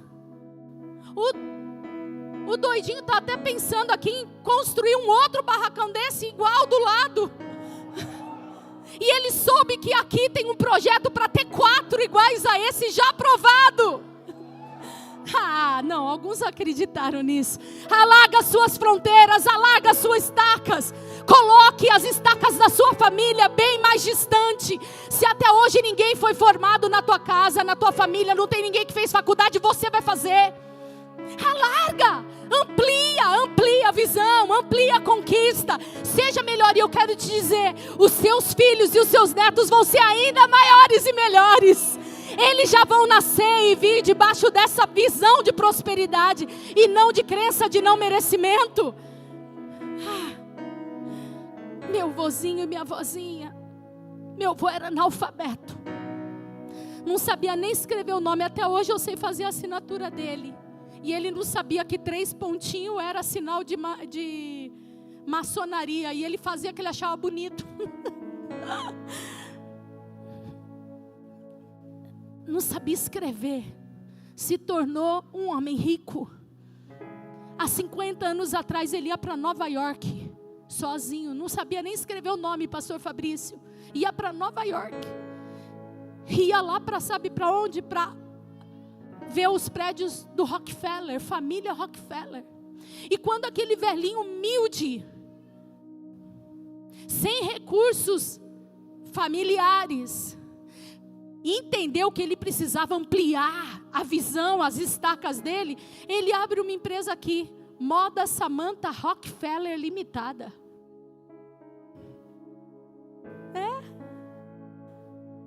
O doidinho está até pensando aqui em construir um outro barracão desse igual do lado. E ele soube que aqui tem um projeto para ter 4 iguais a esse já aprovado. Não, alguns acreditaram nisso. Alarga as suas fronteiras, alarga as suas estacas. Coloque as estacas da sua família bem mais distante. Se até hoje ninguém foi formado na tua casa, na tua família, não tem ninguém que fez faculdade, você vai fazer. Alarga, amplia a visão, amplia a conquista. Seja melhor, e eu quero te dizer, os seus filhos e os seus netos vão ser ainda maiores e melhores. Eles já vão nascer e vir debaixo dessa visão de prosperidade e não de crença de não merecimento. Meu vozinho e minha vozinha, meu vô era analfabeto, não sabia nem escrever o nome. Até hoje eu sei fazer a assinatura dele. E ele não sabia que 3 pontinhos era sinal de maçonaria. E ele fazia que ele achava bonito. Não sabia escrever. Se tornou um homem rico. Há 50 anos atrás ele ia para Nova York, sozinho. Não sabia nem escrever o nome, pastor Fabrício. Ia para Nova York. Ia lá para sabe para onde? Para ver os prédios do Rockefeller, família Rockefeller. E quando aquele velhinho humilde, sem recursos familiares, entendeu que ele precisava ampliar a visão, as estacas dele, ele abre uma empresa aqui, Moda Samantha Rockefeller Limitada.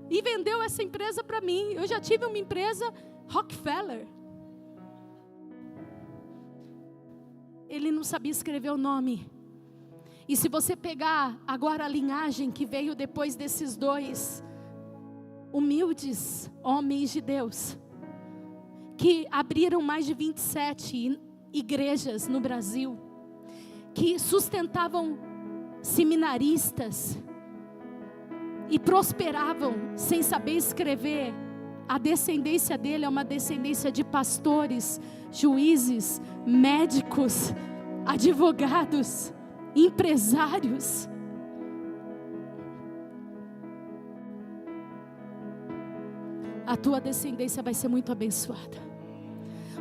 E vendeu essa empresa para mim. Eu já tive uma empresa Rockefeller. Ele não sabia escrever o nome. E se você pegar agora a linhagem que veio depois desses 2 humildes homens de Deus, que abriram mais de 27 igrejas no Brasil, que sustentavam seminaristas, e prosperavam sem saber escrever, a descendência dele é uma descendência de pastores, juízes, médicos, advogados, empresários. A tua descendência vai ser muito abençoada.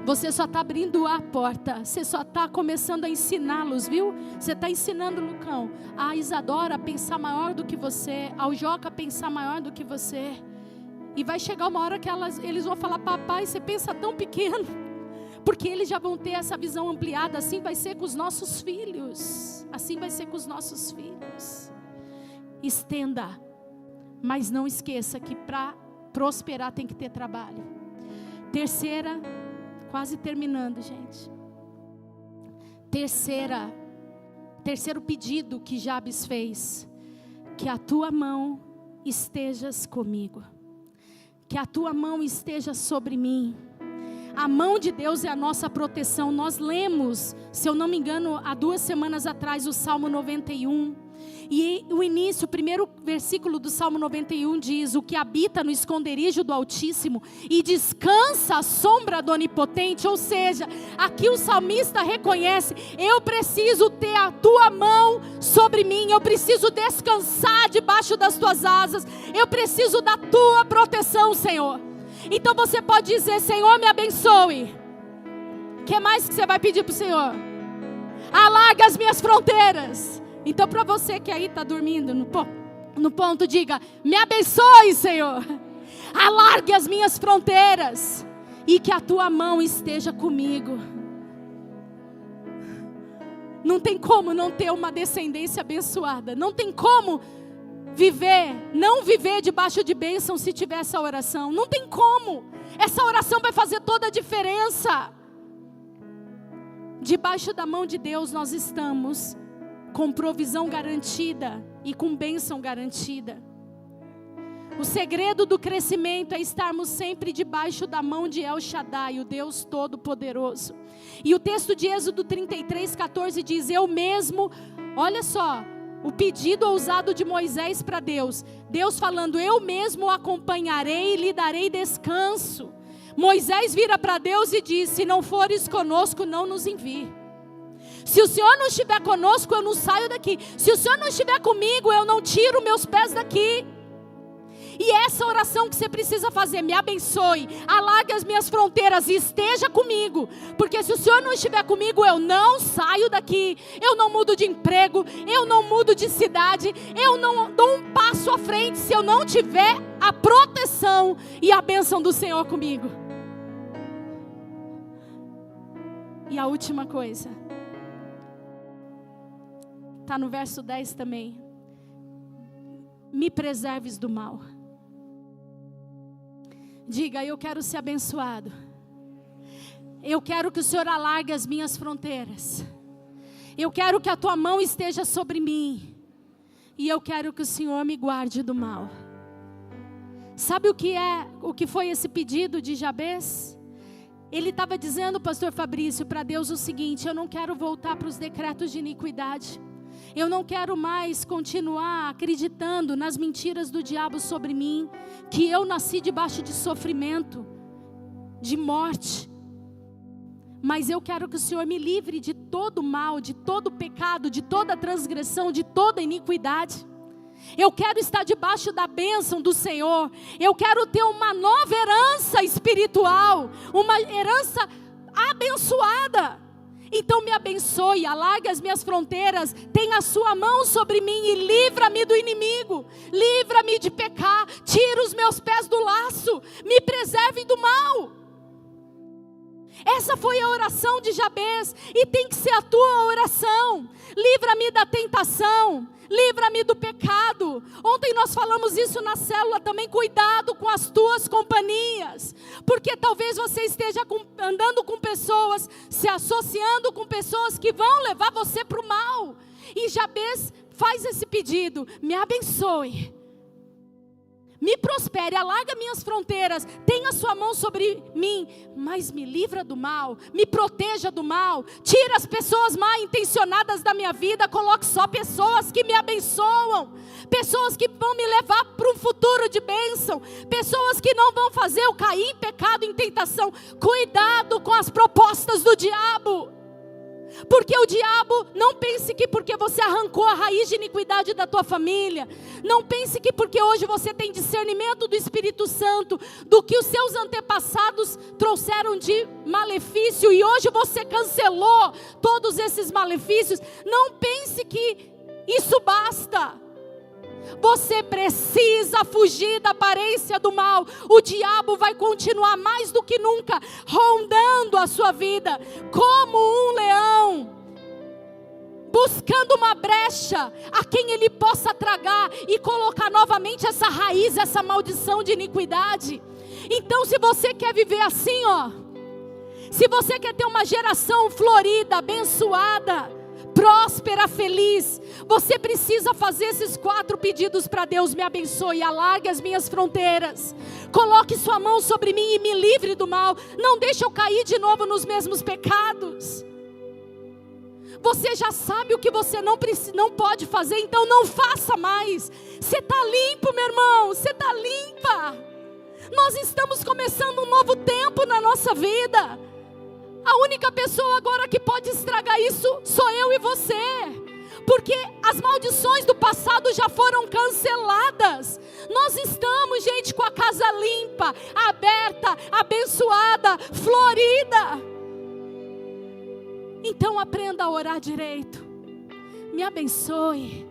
Você só está abrindo a porta, você só está começando a ensiná-los, viu? Você está ensinando, Lucão, a Isadora a pensar maior do que você, ao Joca a pensar maior do que você. E vai chegar uma hora que eles vão falar: papai, você pensa tão pequeno. Porque eles já vão ter essa visão ampliada. Assim vai ser com os nossos filhos. Assim vai ser com os nossos filhos. Estenda, mas não esqueça que para prosperar tem que ter trabalho. Terceira, quase terminando, gente. Terceiro pedido que Jabes fez: que a tua mão estejas comigo, que a tua mão esteja sobre mim. A mão de Deus é a nossa proteção. Nós lemos, se eu não me engano, há 2 semanas atrás, o Salmo 91. E o início, o primeiro versículo do Salmo 91 diz: o que habita no esconderijo do Altíssimo e descansa à sombra do Onipotente. Ou seja, aqui o salmista reconhece: eu preciso ter a tua mão sobre mim, eu preciso descansar debaixo das tuas asas, eu preciso da tua proteção, Senhor. Então você pode dizer: Senhor, me abençoe. O que mais que você vai pedir para o Senhor? Alarga as minhas fronteiras. Então, para você que aí está dormindo no ponto, diga: me abençoe, Senhor. Alargue as minhas fronteiras e que a tua mão esteja comigo. Não tem como não ter uma descendência abençoada. Não tem como não viver debaixo de bênção se tiver essa oração. Não tem como. Essa oração vai fazer toda a diferença. Debaixo da mão de Deus nós estamos com provisão garantida e com bênção garantida. O segredo do crescimento é estarmos sempre debaixo da mão de El Shaddai, o Deus Todo-Poderoso. E o texto de Êxodo 33:14 diz: eu mesmo, olha só, o pedido ousado de Moisés para Deus. Deus falando: eu mesmo o acompanharei e lhe darei descanso. Moisés vira para Deus e diz: se não fores conosco, não nos envie. Se o Senhor não estiver conosco, eu não saio daqui. Se o Senhor não estiver comigo, eu não tiro meus pés daqui. E essa oração que você precisa fazer: me abençoe, alargue as minhas fronteiras e esteja comigo. Porque se o Senhor não estiver comigo, eu não saio daqui. Eu não mudo de emprego, eu não mudo de cidade, eu não dou um passo à frente se eu não tiver a proteção e a bênção do Senhor comigo. E a última coisa, está no verso 10 também: me preserves do mal. Diga: eu quero ser abençoado. Eu quero que o Senhor alargue as minhas fronteiras. Eu quero que a tua mão esteja sobre mim. E eu quero que o Senhor me guarde do mal. Sabe o que foi esse pedido de Jabes? Ele estava dizendo, pastor Fabrício, para Deus o seguinte: eu não quero voltar para os decretos de iniquidade. Eu não quero mais continuar acreditando nas mentiras do diabo sobre mim, que eu nasci debaixo de sofrimento, de morte. Mas eu quero que o Senhor me livre de todo mal, de todo pecado, de toda transgressão, de toda iniquidade. Eu quero estar debaixo da bênção do Senhor. Eu quero ter uma nova herança espiritual, uma herança abençoada. Então me abençoe, alargue as minhas fronteiras, tenha a sua mão sobre mim e livra-me do inimigo, livra-me de pecar, tira os meus pés do laço, me preserve do mal. Essa foi a oração de Jabes e tem que ser a tua oração. Livra-me da tentação, livra-me do pecado. Ontem nós falamos isso na célula também. Cuidado com as tuas companhias, porque talvez você esteja andando com pessoas, se associando com pessoas que vão levar você para o mal. E Jabes faz esse pedido: me abençoe, me prospere, alarga minhas fronteiras, tenha sua mão sobre mim, mas me livra do mal, me proteja do mal, tira as pessoas mal intencionadas da minha vida, coloque só pessoas que me abençoam, pessoas que vão me levar para um futuro de bênção, pessoas que não vão fazer eu cair em pecado, em tentação. Cuidado com as propostas do diabo. Porque o diabo, não pense que porque você arrancou a raiz de iniquidade da tua família, não pense que porque hoje você tem discernimento do Espírito Santo, do que os seus antepassados trouxeram de malefício, e hoje você cancelou todos esses malefícios, não pense que isso basta. Você precisa fugir da aparência do mal. O diabo vai continuar mais do que nunca rondando a sua vida como um leão, buscando uma brecha a quem ele possa tragar e colocar novamente essa raiz, essa maldição de iniquidade. Então, se você quer viver assim, se você quer ter uma geração florida, abençoada, próspera, feliz, você precisa fazer esses 4 pedidos para Deus. Me abençoe, alargue as minhas fronteiras, coloque sua mão sobre mim e me livre do mal, não deixe eu cair de novo nos mesmos pecados. Você já sabe o que você não pode fazer, então não faça mais. Você está limpo, meu irmão, você está limpa. Nós estamos começando um novo tempo na nossa vida. A única pessoa agora que pode estragar isso sou eu e você. Porque as maldições do passado já foram canceladas. Nós estamos, gente, com a casa limpa, aberta, abençoada, florida. Então aprenda a orar direito. Me abençoe.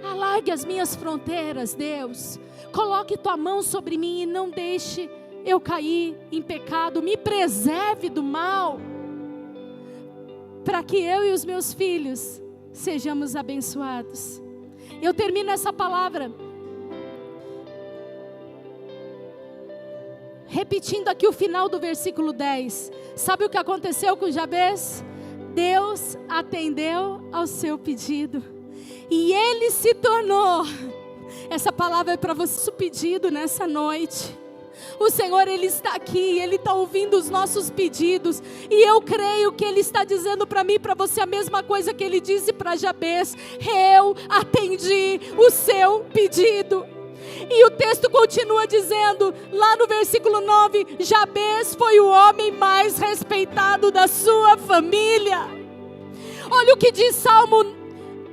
Alargue as minhas fronteiras, Deus. Coloque tua mão sobre mim e não deixe eu cair em pecado, me preserve do mal, para que eu e os meus filhos sejamos abençoados. Eu termino essa palavra repetindo aqui o final do versículo 10. Sabe o que aconteceu com Jabez? Deus atendeu ao seu pedido e ele se tornou. Essa palavra é para você, o pedido nessa noite. O Senhor, Ele está aqui, Ele está ouvindo os nossos pedidos, e eu creio que Ele está dizendo para mim e para você a mesma coisa que Ele disse para Jabez: eu atendi o seu pedido. E o texto continua dizendo, lá no versículo 9, Jabez foi o homem mais respeitado da sua família. Olha o que diz Salmo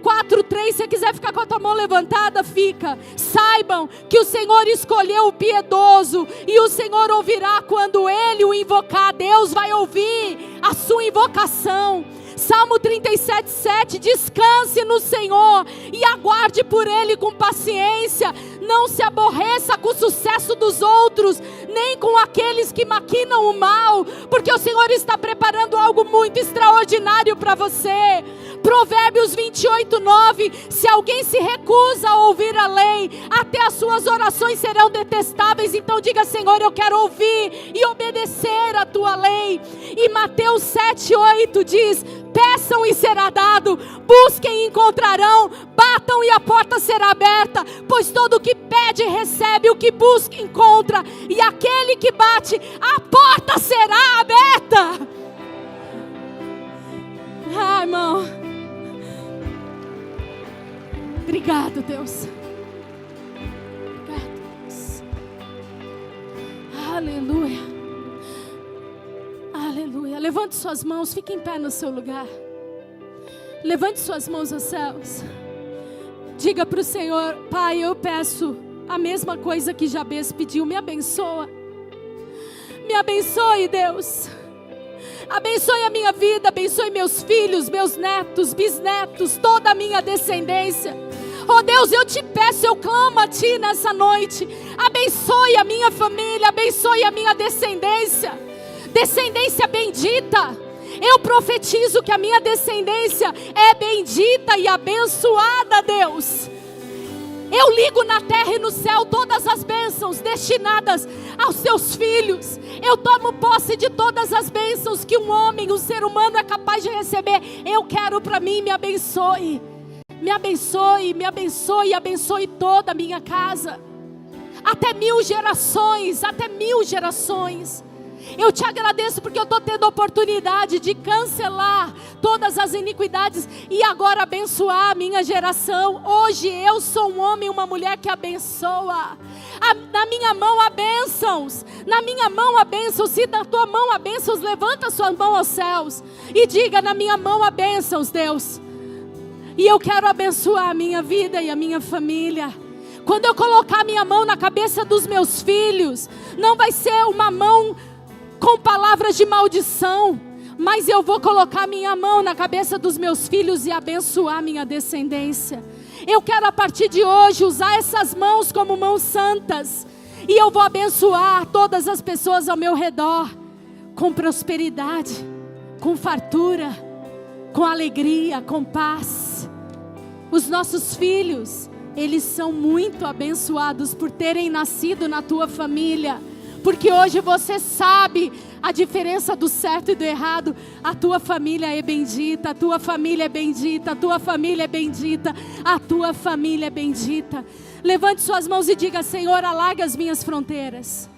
4:3, se você quiser ficar com a tua mão levantada, fica. Saibam que o Senhor escolheu o piedoso, e o Senhor ouvirá quando ele o invocar. Deus vai ouvir a sua invocação. Salmo 37:7, descanse no Senhor e aguarde por Ele com paciência. Não se aborreça com o sucesso dos outros, nem com aqueles que maquinam o mal, porque o Senhor está preparando algo muito extraordinário para você. Provérbios 28:9, se alguém se recusa a ouvir a lei, até as suas orações serão detestáveis. Então diga: Senhor, eu quero ouvir e obedecer a tua lei. E Mateus 7:8 diz: peçam e será dado, busquem e encontrarão, batam e a porta será aberta, pois todo o que pede recebe, o que busca encontra, e aquele que bate, a porta será aberta. Ah, irmão, obrigado, Deus. Obrigado, Deus. Aleluia. Aleluia. Levante suas mãos, fique em pé no seu lugar. Levante suas mãos aos céus. Diga para o Senhor: Pai, eu peço a mesma coisa que Jabez pediu. Me abençoa. Me abençoe, Deus. Abençoe a minha vida, abençoe meus filhos, meus netos, bisnetos, toda a minha descendência. Oh Deus, eu te peço, eu clamo a Ti nessa noite. Abençoe a minha família, abençoe a minha descendência. Descendência bendita. Eu profetizo que a minha descendência é bendita e abençoada, Deus. Eu ligo na terra e no céu todas as bênçãos destinadas aos seus filhos. Eu tomo posse de todas as bênçãos que um homem, um ser humano é capaz de receber. Eu quero para mim, me abençoe. Me abençoe, me abençoe, abençoe toda a minha casa. até 1000 gerações, até 1000 gerações. Eu te agradeço porque eu estou tendo a oportunidade de cancelar todas as iniquidades e agora abençoar a minha geração. Hoje eu sou um homem e uma mulher que abençoa. Na minha mão há bênçãos, na minha mão há bênçãos. Se na tua mão há bênçãos, levanta a sua mão aos céus e diga: na minha mão há bênçãos, Deus. E eu quero abençoar a minha vida e a minha família. Quando eu colocar a minha mão na cabeça dos meus filhos, não vai ser uma mão com palavras de maldição, mas eu vou colocar minha mão na cabeça dos meus filhos e abençoar minha descendência. Eu quero a partir de hoje usar essas mãos como mãos santas, e eu vou abençoar todas as pessoas ao meu redor, com prosperidade, com fartura, com alegria, com paz. Os nossos filhos, eles são muito abençoados por terem nascido na tua família. Porque hoje você sabe a diferença do certo e do errado. A tua família é bendita, a tua família é bendita, a tua família é bendita, a tua família é bendita. Levante suas mãos e diga: Senhor, alarga as minhas fronteiras.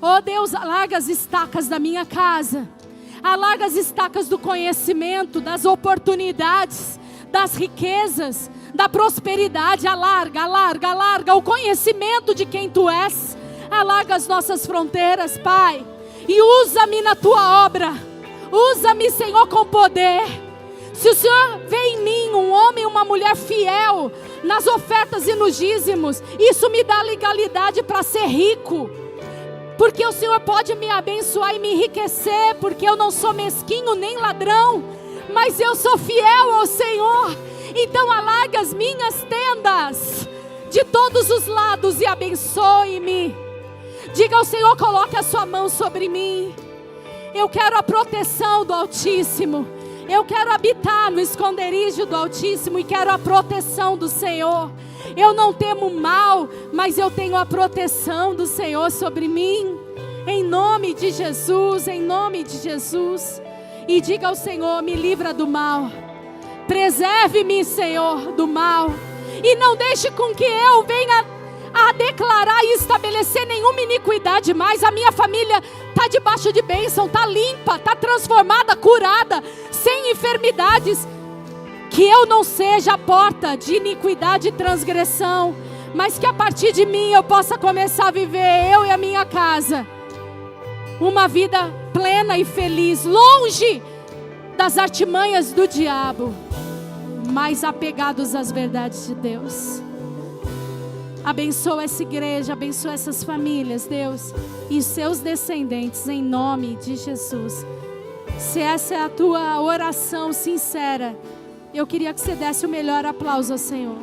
Oh Deus, alarga as estacas da minha casa. Alarga as estacas do conhecimento, das oportunidades, das riquezas, da prosperidade. Alarga, alarga, alarga o conhecimento de quem tu és. Alarga as nossas fronteiras, Pai, e usa-me na tua obra. Usa-me, Senhor, com poder. Se o Senhor vê em mim um homem e uma mulher fiel nas ofertas e nos dízimos, isso me dá legalidade para ser rico, porque o Senhor pode me abençoar e me enriquecer, porque eu não sou mesquinho nem ladrão, mas eu sou fiel ao Senhor. Então alarga as minhas tendas de todos os lados e abençoe-me. Diga ao Senhor: coloque a sua mão sobre mim. Eu quero a proteção do Altíssimo. Eu quero habitar no esconderijo do Altíssimo e quero a proteção do Senhor. Eu não temo mal, mas eu tenho a proteção do Senhor sobre mim. Em nome de Jesus, em nome de Jesus. E diga ao Senhor: me livra do mal. Preserve-me, Senhor, do mal. E não deixe com que eu venha a declarar e estabelecer nenhuma iniquidade mais. A minha família está debaixo de bênção, está limpa, está transformada, curada, sem enfermidades. Que eu não seja a porta de iniquidade e transgressão, mas que a partir de mim eu possa começar a viver, eu e a minha casa, uma vida plena e feliz, longe das artimanhas do diabo, mas apegados às verdades de Deus. Abençoa essa igreja, abençoa essas famílias, Deus, e seus descendentes, em nome de Jesus. Se essa é a tua oração sincera, eu queria que você desse o melhor aplauso ao Senhor.